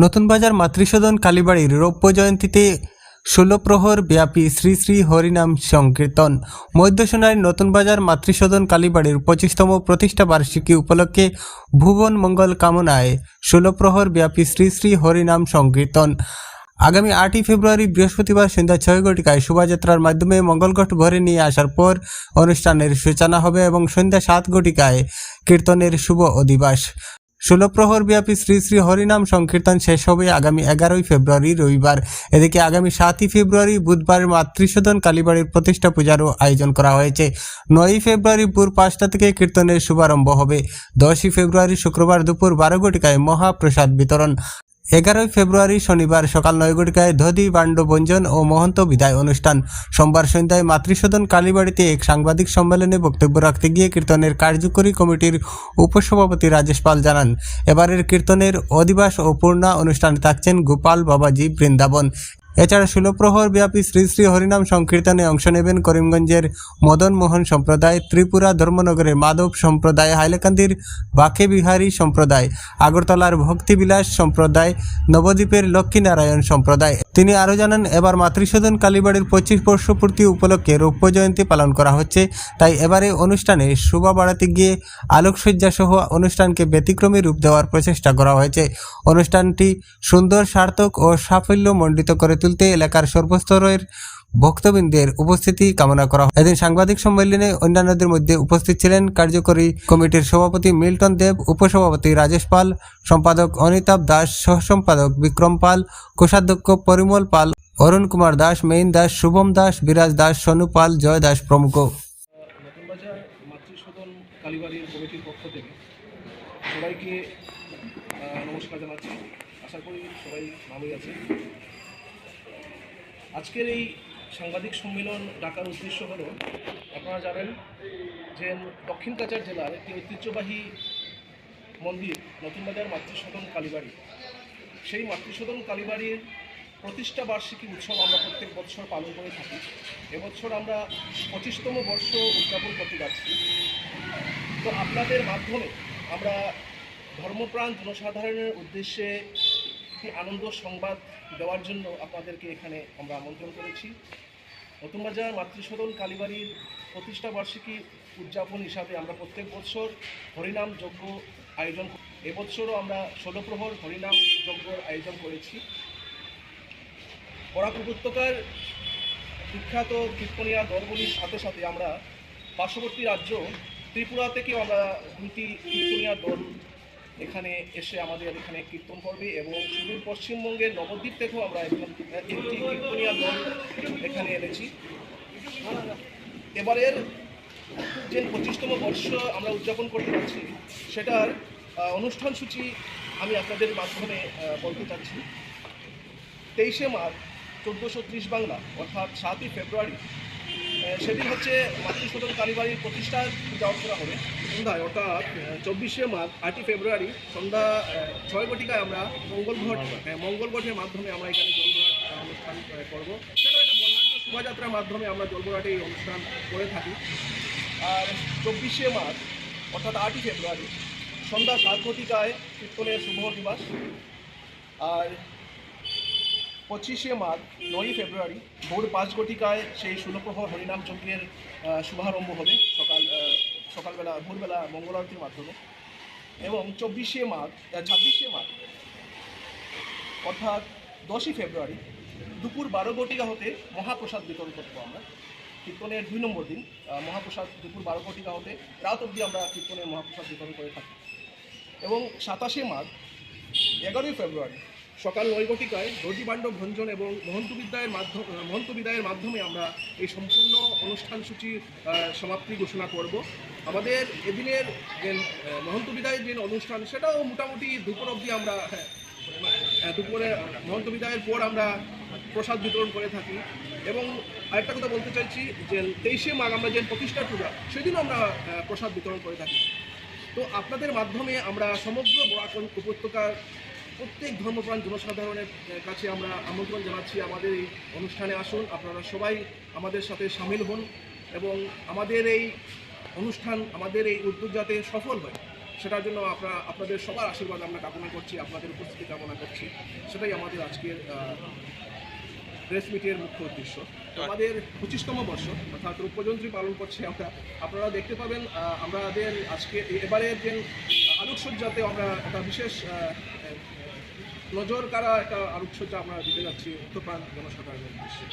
নতুন বাজার মাতৃসদন কালীবাড়ির রৌপ্য জয়ন্তীতে ১৬ প্রহর ব্যাপী শ্রী শ্রী হরিনাম সংকীর্তন। মধ্যসোনার নতুন বাজার মাতৃসদন কালীবাড়ির ২৫তম প্রতিষ্ঠা বার্ষিকী উপলক্ষে ভুবন মঙ্গল কামনায় ১৬ প্রহর ব্যাপী শ্রী শ্রী হরিনাম সংকীর্তন আগামী ৮ই ফেব্রুয়ারি বৃহস্পতিবার সন্ধ্যা ৬ ঘটিকায় শোভাযাত্রার মাধ্যমে মঙ্গলঘট ভরে নিয়ে আসার পর অনুষ্ঠানের সূচনা হবে এবং সন্ধ্যা ৭ ঘটিকায় কীর্তনের শুভ অধিবাস। ১৬ প্রহর ব্যাপী শ্রী শ্রী হরিনাম সংকীর্তন শেষ হবে আগামী ১১ই ফেব্রুয়ারি রবিবার। এদিকে আগামী ৭ই ফেব্রুয়ারি বুধবার মাতৃসদন কালীবাড়ির প্রতিষ্ঠা পূজারও আয়োজন করা হয়েছে। ৯ই ফেব্রুয়ারি ভোর ৫টা থেকে কীর্তনের শুভারম্ভ হবে। ১০ই ফেব্রুয়ারি শুক্রবার দুপুর ১২ ঘটিকায় মহাপ্রসাদ বিতরণ। ১১ই ফেব্রুয়ারি শনিবার সকাল ৯ ঘটিকায় দধি বাণ্ড বঞ্জন ও মহন্ত বিদায় অনুষ্ঠান। সোমবার সন্ধ্যায় মাতৃসদন কালীবাড়িতে এক সাংবাদিক সম্মেলনে বক্তব্য রাখতে গিয়ে কীর্তনের কার্যকরী কমিটির উপসভাপতি রাজেশ পাল জানান, এবারের কীর্তনের অধিবাস ও পূর্ণা অনুষ্ঠানে থাকছেন গোপাল বাবাজি বৃন্দাবন। এছাড়া ১৬ প্রহর ব্যাপী শ্রী শ্রী হরিনাম সংকীর্তনে অংশ নেবেন করিমগঞ্জের মদন মোহন সম্প্রদায়, ত্রিপুরা ধর্মনগরের মাধব সম্প্রদায়, হাইলাকান্দির বাঁকে বিহারী সম্প্রদায়, আগরতলার ভক্তিবিলাস সম্প্রদায়, নবদ্বীপের লক্ষ্মীনারায়ণ সম্প্রদায়। তিনি আরও জানান, এবার মাতৃসদন কালীবাড়ির ২৫ বর্ষপূর্তি উপলক্ষে রৌপ্য জয়ন্তী পালন করা হচ্ছে, তাই এবারে অনুষ্ঠানে শোভা বাড়াতে গিয়ে আলোকসজ্জা সহ অনুষ্ঠানকে ব্যতিক্রমী রূপ দেওয়ার প্রচেষ্টা করা হয়েছে। অনুষ্ঠানটি সুন্দর, সার্থক ও সাফল্যমণ্ডিত করে তুলতে এলাকার সর্বস্তরের ভক্তবৃন্দের উপস্থিতি কামনা করা হয়। এদিন সাংবাদিক সম্মেলনে অন্যান্যদের মধ্যে উপস্থিত ছিলেন কার্যকরী কমিটির সভাপতি মিল্টন দেব, উপসভাপতি রাজেশ পাল, সম্পাদক অনিতাভ দাস, সহসম্পাদক বিক্রম পাল, কোষাধ্যক্ষ পরিমল পাল, অরুণ কুমার দাস, মেইন দাস, শুভম দাস, বিরাজ দাস, সোনু পাল, জয় দাস প্রমুখ। নতুন বাজার মাতৃসদন কালীবাড়ির কমিটির পক্ষ থেকে সবাইকে নমস্কার জানাচ্ছি। আশা করি সবাই ভালোই আছে। আজকের এই সাংবাদিক সম্মেলন ডাকার উদ্দেশ্য হলো, আপনারা জানেন যে দক্ষিণ কাছাড় জেলার একটি ঐতিহ্যবাহী মন্দির নতুন বাজার মাতৃসদন কালীবাড়ি, সেই মাতৃসদন কালীবাড়ির প্রতিষ্ঠা বার্ষিকী উৎসব আমরা প্রত্যেক বছর পালন করে থাকি। এবছর আমরা ২৫তম বর্ষ উদযাপন করতে যাচ্ছি। তো আপনাদের মাধ্যমে আমরা ধর্মপ্রাণ জনসাধারণের উদ্দেশ্যে একটি আনন্দ সংবাদ দেওয়ার জন্য আপনাদেরকে এখানে আমরা আমন্ত্রণ করেছি। নতুন বাজার মাতৃসদন কালীবাড়ির প্রতিষ্ঠা বার্ষিকী উদযাপন হিসাবে আমরা প্রত্যেক বছর হরিনাম যজ্ঞ আয়োজন করি। এবছরও আমরা ১৬ প্রহর হরিনাম যজ্ঞর আয়োজন করেছি। বরাক উপত্যকার বিখ্যাত কীর্তনীয়া দলগুলির সাথে সাথে আমরা পার্শ্ববর্তী রাজ্য ত্রিপুরা থেকেও আমরা ২টি কীর্তনীয়া দল এখানে এসে আমাদের এখানে কীর্তন করবে এবং সুদূর পশ্চিমবঙ্গের নবদ্বীপ থেকেও আমরা একটি কীর্তনীয়া দল এখানে এনেছি। এবারের যে ২৫তম বর্ষ আমরা উদযাপন করতে যাচ্ছি, সেটার অনুষ্ঠান সূচি আমি আপনাদের মাধ্যমে বলতে চাচ্ছি। ২৩শে মার্চ ১৪৩০ বাংলা অর্থাৎ ৭ই ফেব্রুয়ারি, সেদিন হচ্ছে মাতৃসদন কালীবাড়ির প্রতিষ্ঠার পূজা অর্চনা হবে। সন্ধ্যায় অর্থাৎ ২৪শে মার্চ ৮ই ফেব্রুয়ারি সন্ধ্যা ৬ ঘটিকায় আমরা মঙ্গলঘটের মাধ্যমে আমরা এখানে জলঘাট অনুষ্ঠান করব। সেটা একটা বর্ণাঢ্য শোভাযাত্রার মাধ্যমে আমরা জলঘাটে এই অনুষ্ঠান করে থাকি। আর ২৪শে মার্চ অর্থাৎ ৮ই ফেব্রুয়ারি সন্ধ্যা ৭ ঘটিকায় কীর্তনের শুভ দিবস। আর ২৫শে মার্চ ৯ই ফেব্রুয়ারি ভোর ৫ ঘটিকায় সেই ১৬ প্রহর হরিনাম যজ্ঞের শুভারম্ভ হবে সকালবেলা ভোরবেলা মঙ্গল আরতির মাধ্যমে। এবং ২৬শে মার্চ অর্থাৎ ১০ই ফেব্রুয়ারি দুপুর ১২ ঘটিকা হতে মহাপ্রসাদ বিতরণ করব আমরা। কীর্তনের ২ নম্বর দিন মহাপ্রসাদ দুপুর ১২ ঘটিকা হতে রাত অবধি আমরা কীর্তনের মহাপ্রসাদ বিতরণ করে থাকি। এবং ২৭শে মার্চ ১১ই ফেব্রুয়ারি সকাল ৯ ঘটিকায় দধি বাণ্ড ভঞ্জন এবং মহন্ত বিদায়ের মাধ্যমে আমরা এই সম্পূর্ণ অনুষ্ঠান সূচি সমাপ্তি ঘোষণা করব। আমাদের এদিনের যে মহন্ত বিদায়ের যে অনুষ্ঠান, সেটাও মোটামুটি দুপুর অবধি আমরা দুপুরে মহন্ত বিদায়ের পর আমরা প্রসাদ বিতরণ করে থাকি। এবং আরেকটা কথা বলতে চাইছি যে ২৩শে মার্চ আমরা যে প্রতিষ্ঠার পূজা, সেদিনও আমরা প্রসাদ বিতরণ করে থাকি। তো আপনাদের মাধ্যমে আমরা সমগ্র বরাক উপত্যকার প্রত্যেক ধর্মপ্রাণ জনসাধারণের কাছে আমরা আমন্ত্রণ জানাচ্ছি, আমাদের এই অনুষ্ঠানে আসুন, আপনারা সবাই আমাদের সাথে সামিল হন এবং আমাদের এই অনুষ্ঠান, আমাদের এই উদ্যোগ যাতে সফল হয় সেটার জন্য আপনাদের সবার আশীর্বাদ আমরা কামনা করছি, আপনাদের উপস্থিতি কামনা করছি। সেটাই আমাদের আজকের প্রেস মিটের মুখ্য উদ্দেশ্য। আমাদের 25তম বর্ষ অর্থাৎ রূপজয়ন্তী পালন করছি আমরা। আপনারা দেখতে পাবেন আমাদের আজকে এবারের যে আলোকসজ্জাতে আমরা একটা বিশেষ নজর কাড়া একটা আলোকসজ্জা আমরা দিতে যাচ্ছি উত্তরপ্রাণ জনসাধারণের উদ্দেশ্যে।